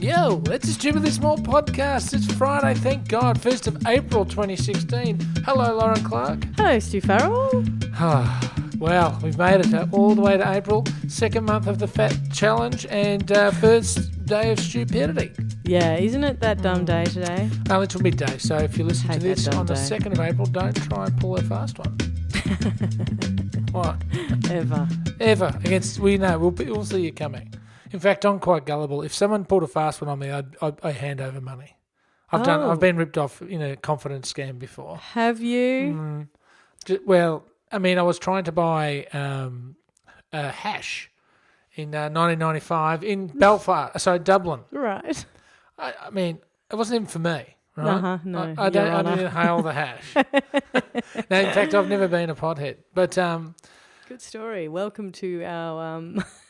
Yo, it's a Stupidly Small podcast. It's Friday, thank God, 1st of April 2016. Hello, Lauren Clark. Hello, Stu Farrell. Well, we've made it all the way to April, second month of the Fat Challenge, and first day of stupidity. Yeah, isn't it that dumb day today? Only till midday, so if you listen to this on the 2nd of April, don't try and pull a fast one. What? Ever. Against, we'll see you coming. In fact, I'm quite gullible. If someone pulled a fast one on me, I hand over money. I've been ripped off in a confidence scam before. Have you? I was trying to buy a hash in 1995 in Dublin. Right. I mean, it wasn't even for me, right? No, I didn't inhale the hash. No, in fact, I've never been a pothead. But good story. Welcome to our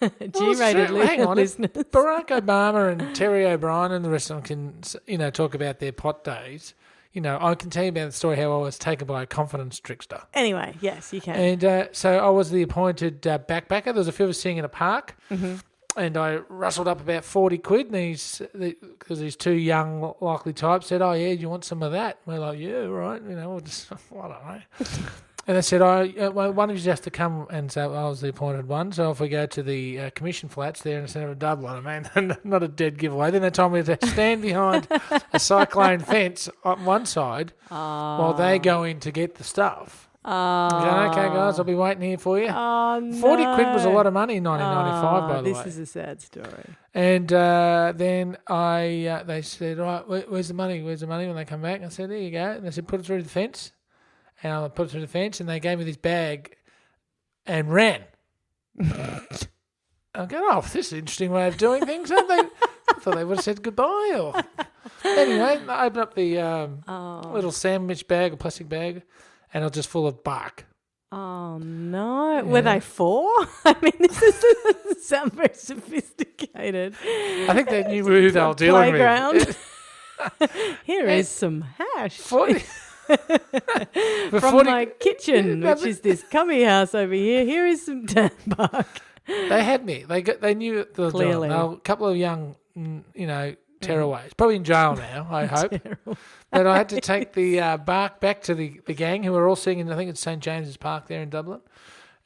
G-rated listeners. Barack Obama and Terry O'Brien and the rest of them can, talk about their pot days. I can tell you about the story how I was taken by a confidence trickster. Anyway, yes, you can. And so I was the appointed backpacker. There was a few of us sitting in a park, and I rustled up about 40 quid, and because these two young, likely types said, "Oh, yeah, do you want some of that?" We're like, "Yeah, right." We'll just, I don't know. And they said, one of you has to come, and so I was the appointed one. So if we go to the commission flats there in the centre of Dublin, not a dead giveaway. Then they told me to stand behind a cyclone fence on one side while they go in to get the stuff. Okay, guys, I'll be waiting here for you. 40 quid was a lot of money in 1995, by the way. This is a sad story. And then they said, right, where's the money? Where's the money? When they come back, I said, there you go. And they said, put it through the fence. And I put it through the fence, and they gave me this bag and ran. I go, this is an interesting way of doing things, aren't they? I thought they would have said goodbye. Anyway, I opened up the little sandwich bag, a plastic bag, and it was just full of bark. Oh, no. Yeah. Were they four? I mean, this doesn't sound very sophisticated. I think they knew who they were dealing with. Here is some hash. 40... From my kitchen, which is this cubby house over here. Here is some tan bark. They had me. They knew it was clearly. A couple of young, tearaways. Probably in jail now, I hope. But I had to take the bark back to the gang who were all sitting in, I think it's St. James's Park there in Dublin.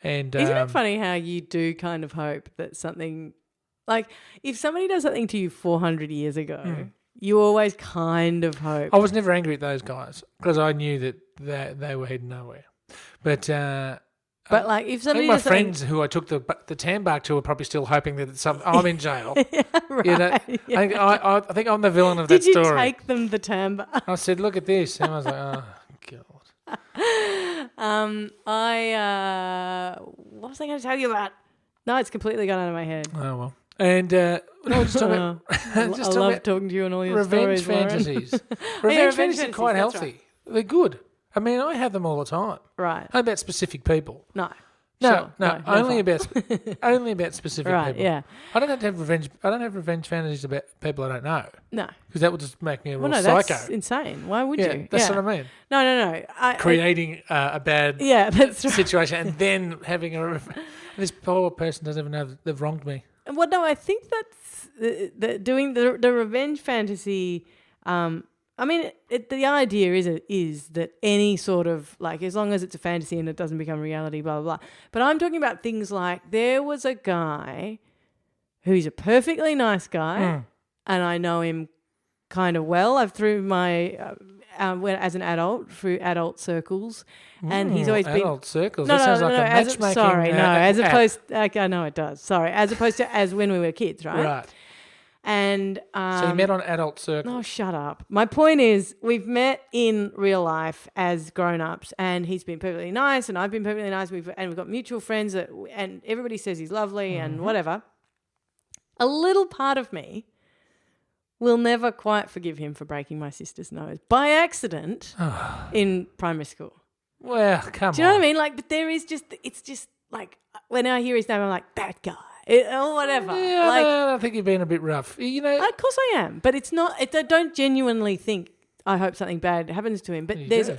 And isn't it funny how you do kind of hope that something, like if somebody does something to you 400 years ago, you always kind of hope. I was never angry at those guys because I knew that they were heading nowhere. But like if somebody, my friends who I took the tan bark to are probably still hoping that I'm in jail. Yeah, right. I think I'm the villain of that story. Did you take them the tan bark? I said, "Look at this," and I was like, "Oh God." What was I going to tell you about? No, it's completely gone out of my head. Oh well. And just talking about, I love talking to you and all your revenge stories, fantasies. Revenge fantasies are quite healthy. Right. They're good. I mean, I have them all the time. Right. Not about specific people. No, only about specific right, people. Yeah. I don't have revenge fantasies about people I don't know. No. Because that would just make me a real psycho. psycho. That's insane. Why would you? That's what I mean. No. Creating a bad that's right. situation and then having this poor person doesn't even know they've wronged me. Well, no, I think that's doing the revenge fantasy. The idea is that any sort of, like, as long as it's a fantasy and it doesn't become reality, blah, blah, blah. But I'm talking about things like there was a guy who's a perfectly nice guy and I know him kind of well. I've through my... as an adult, through adult circles, and he's always been adult circles. That sounds like a matchmaking. As opposed. I know it does. Sorry, as opposed to as when we were kids, right? Right. And so you met on adult circles. Oh, shut up! My point is, we've met in real life as grown-ups, and he's been perfectly nice, and I've been perfectly nice. We've got mutual friends, and everybody says he's lovely and whatever. A little part of me will never quite forgive him for breaking my sister's nose by accident in primary school. Well, come on. Do you know what I mean? Like, but it's just like when I hear his name, I'm like, that guy. Or whatever. Yeah, I think you've been a bit rough. Of course I am, but it's not. I don't genuinely think I hope something bad happens to him. But he's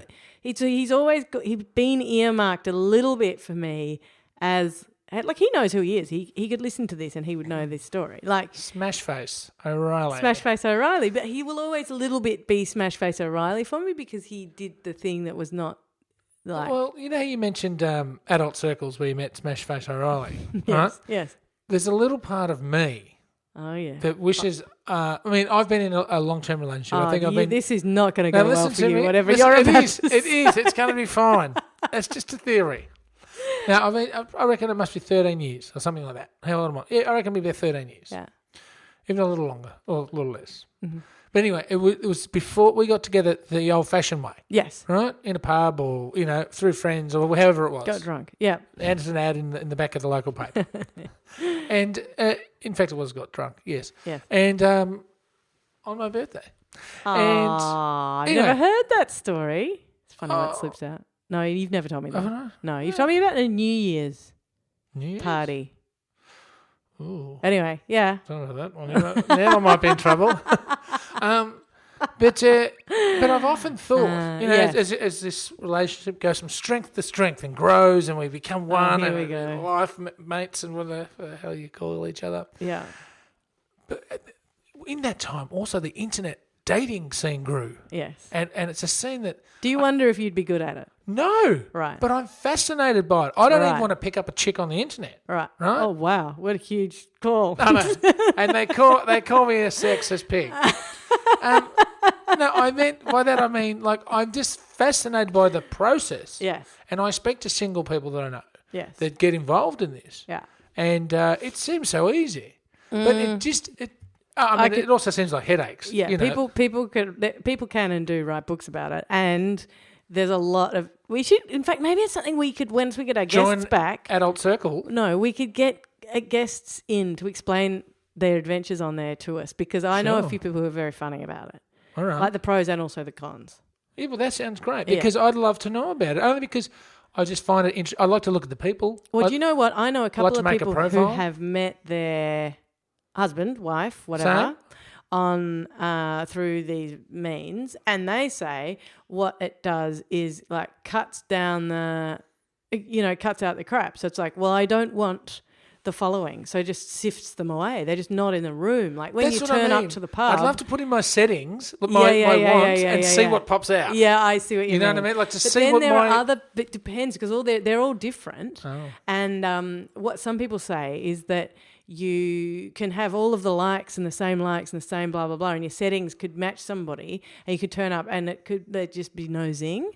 been earmarked a little bit for me as like he knows who he is. He could listen to this and he would know this story. Like Smashface O'Reilly. Smashface O'Reilly, but he will always a little bit be Smashface O'Reilly for me because he did the thing that was not like. Well, you know, you mentioned adult circles where you met Smashface O'Reilly, yes, right? yes. There's a little part of me Oh yeah. that wishes. I mean, I've been in a long-term relationship. I think I've been. This is not going to go well for you. Me. Whatever listen, you're about. It is. It's going to be fine. That's just a theory. Now, I mean, I reckon it must be 13 years or something like that. How old am I? Yeah, I reckon maybe about 13 years. Yeah. Even a little longer or a little less. Mm-hmm. But anyway, it was before we got together the old-fashioned way. Yes. Right? In a pub or, you know, through friends or however it was. Got drunk. Yeah. Anderson ad in the back of the local paper. And, in fact, it was got drunk, yes. Yes. And on my birthday. I've anyway. never heard that story. It's funny when it slips out. No, you've never told me that. Oh, No, you've told me about a New Year's New Year's? party. Ooh. Anyway, yeah. Don't know that one. Now I might be in trouble. But I've often thought, yes. as this relationship goes from strength to strength and grows and we become one here and we go. life mates and whatever the hell you call each other. Yeah. But in that time, also the internet dating scene grew. Yes. And it's a scene that... Do you wonder if you'd be good at it? No. Right. But I'm fascinated by it. I don't even Right. want to pick up a chick on the internet. Right. Right? Oh, wow. What a huge call. I know. And they call me a sexist pig. No, I mean, like, I'm just fascinated by the process. Yes. And I speak to single people that I know Yes. that get involved in this. Yeah. And it seems so easy. But it also seems like headaches. Yeah, you know. people can and do write books about it, and there's a lot of in fact, maybe it's something we could once we get our guests back. Adult Circle. No, we could get guests in to explain their adventures on there to us because I know a few people who are very funny about it, All right. like the pros and also the cons. Yeah, well, that sounds great because I'd love to know about it. Only because I just find it interesting. I like to look at the people. Well, do you know what? I know a couple of people who profile. have met their husband, wife, whatever, on through these means, and they say what it does is like cuts out the crap. So it's like, well, I don't want the following, so it just sifts them away. They're just not in the room. Like when That's you what I turn mean. up to the pub, I'd love to put in my settings, my wants, and see what pops out. Yeah, I see what you mean. You know what I mean? Like to but see then what there my... are other. It depends because they're all different. Oh. And what some people say is that you can have all of the likes and the same blah blah blah, and your settings could match somebody, and you could turn up, and there'd just be no zing.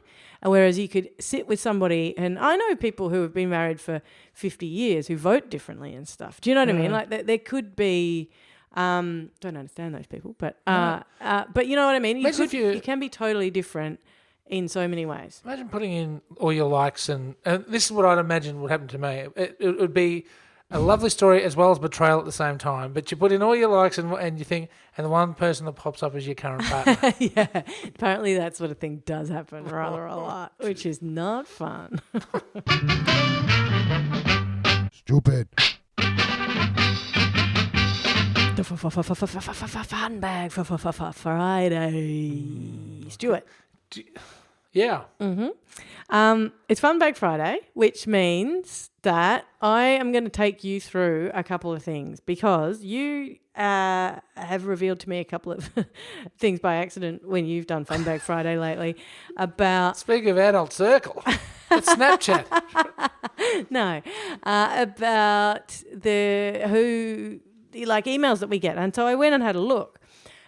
Whereas you could sit with somebody, and I know people who have been married for 50 years who vote differently and stuff. Do you know what I mean? Like there could be. Don't understand those people, but you know what I mean. You can be totally different in so many ways. Imagine putting in all your likes, and this is what I'd imagine would happen to me. It would be a lovely story as well as betrayal at the same time. But you put in all your likes and you think, and the one person that pops up is your current partner. Yeah, apparently that sort of thing does happen rather a lot, which is not fun. Stupid. The fun bag for Friday. Stuart. Yeah. Mm-hmm. It's Fun Bag Friday, which means that I am going to take you through a couple of things because you have revealed to me a couple of things by accident when you've done Fun Bag Friday lately about... Speaking of adult circle, it's Snapchat. No, about the emails that we get. And so I went and had a look,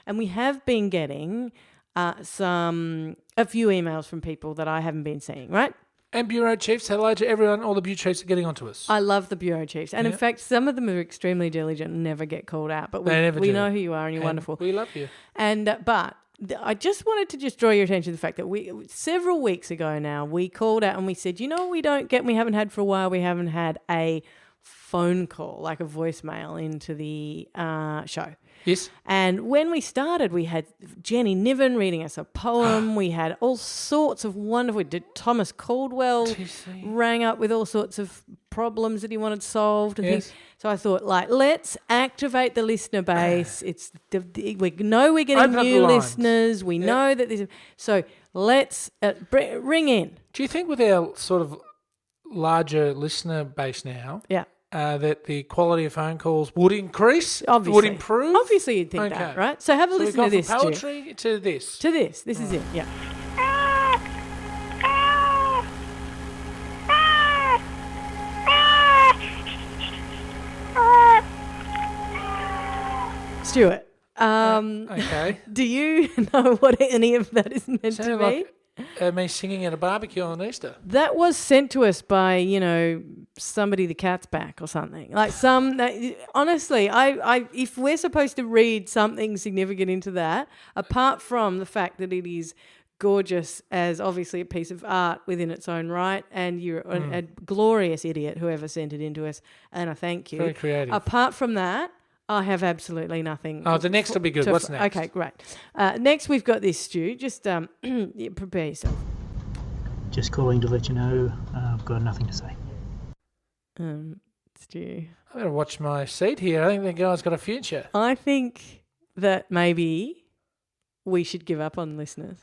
and we have been getting a few emails from people that I haven't been seeing, right? And bureau chiefs, hello to everyone. All the bureau chiefs are getting onto us. I love the bureau chiefs. And in fact, some of them are extremely diligent and never get called out. But we know who you are and you're wonderful. We love you. And but I just wanted to draw your attention to the fact that several weeks ago now, we called out and we said, you know what we haven't had for a while? We haven't had a phone call, like a voicemail into the show. Yes. And when we started, we had Jenny Niven reading us a poem. We had all sorts of wonderful... Thomas Caldwell rang up with all sorts of problems that he wanted solved. And things. So I thought, let's activate the listener base. We know we're getting new listeners. We know that this... So let's ring in. Do you think with our sort of larger listener base now... Yeah. that the quality of phone calls would increase, Obviously. would improve. Obviously, you'd think that, right? So have a listen to this, from Stu. poetry to this. To this. This is it, yeah. Stuart, Okay. do you know what any of that is meant to Sounded be? like me singing at a barbecue on Easter. That was sent to us by, somebody the cat's back or something. Like honestly, I if we're supposed to read something significant into that, apart from the fact that it is gorgeous as obviously a piece of art within its own right, and you're a glorious idiot, whoever sent it into us, and I thank you. Very creative. Apart from that, I have absolutely nothing. Oh, the next will be good. What's next? Okay, great. Next, we've got this, Stu. Just prepare yourself. Just calling to let you know I've got nothing to say. Stu. I better watch my seat here. I think the guy's got a future. I think that maybe we should give up on listeners.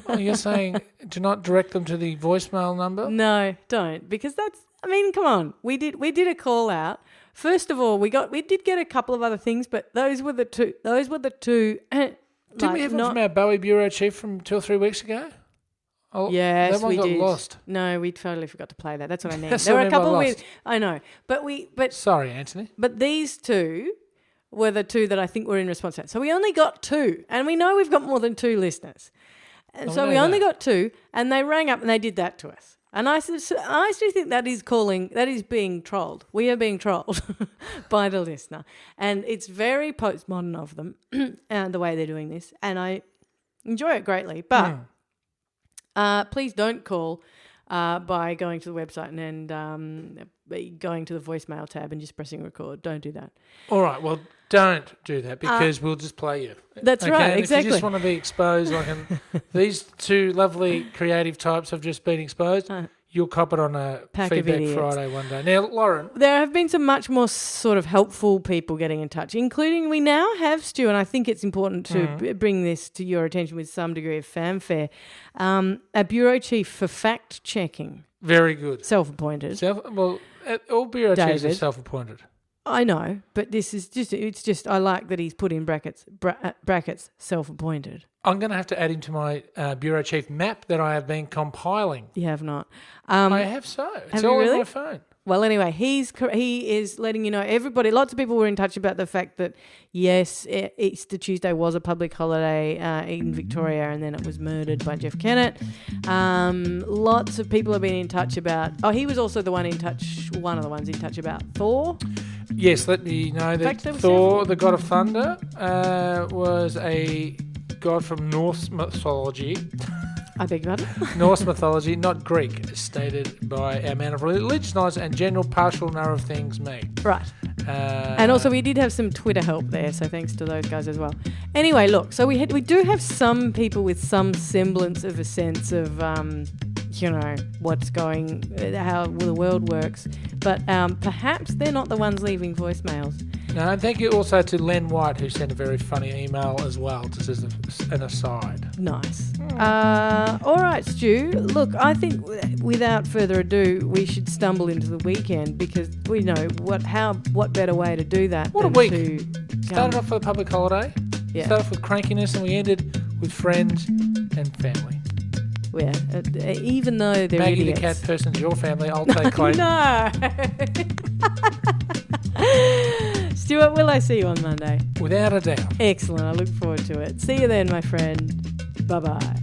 Oh, you're saying do not direct them to the voicemail number? No, don't, because come on. We did a call out. First of all, we did get a couple of other things, but those were the two. Didn't we have one from our Bowie bureau chief from 2 or 3 weeks ago? Oh, yes, that one we got did. Lost. No, we totally forgot to play that. That's what I mean. That's There were what a couple I of lost. weird. I know, but Sorry, Anthony. But these two were the two that I think were in response to that. So we only got two, and we know we've got more than two listeners. And so we only got two, and they rang up and they did that to us. And I actually think that is being trolled. We are being trolled by the listener. And it's very postmodern of them, the way they're doing this. And I enjoy it greatly. But please don't call by going to the website and going to the voicemail tab and just pressing record. Don't do that. All right, well, don't do that because we'll just play you. That's okay? right, And exactly. If you just want to be exposed, these two lovely creative types have just been exposed, you'll cop it on a Pack of Feedback idiots. Friday one day. Now, Lauren. There have been some much more sort of helpful people getting in touch, including we now have, Stu, and I think it's important to bring this to your attention with some degree of fanfare, a bureau chief for fact-checking. Very good. Self-appointed. All bureau chiefs are David. self-appointed. I know, but this is just I like that he's put in brackets self-appointed. I'm going to have to add him to my bureau chief map that I have been compiling. You have not. I have so. It's have you all really? on my phone. Well, anyway, he is letting you know, everybody, lots of people were in touch about the fact that, yes, Easter Tuesday was a public holiday in Victoria, and then it was murdered by Jeff Kennett. Lots of people have been in touch about, he was also one of the ones in touch about Thor. Yes, let me know that Thor, the god of thunder, was a god from Norse mythology. I beg your pardon? Norse mythology, not Greek, as stated by our man of religious knowledge and general partial know of things me. Right. And also we did have some Twitter help there, so thanks to those guys as well. Anyway, look, so we do have some people with some semblance of a sense of, what's going, how the world works. But perhaps they're not the ones leaving voicemails. No, and thank you also to Len White, who sent a very funny email as well, just as an aside. Nice. All right, Stu. Look, I think without further ado, we should stumble into the weekend because we know what better way to do that. What a than week. to Started off with a public holiday. Yeah. Started off with crankiness and we ended with friends and family. Yeah, even though they're Maggie idiots. the cat person's your family, I'll take claim. No. Stuart, will I see you on Monday? Without a doubt. Excellent. I look forward to it. See you then, my friend. Bye-bye.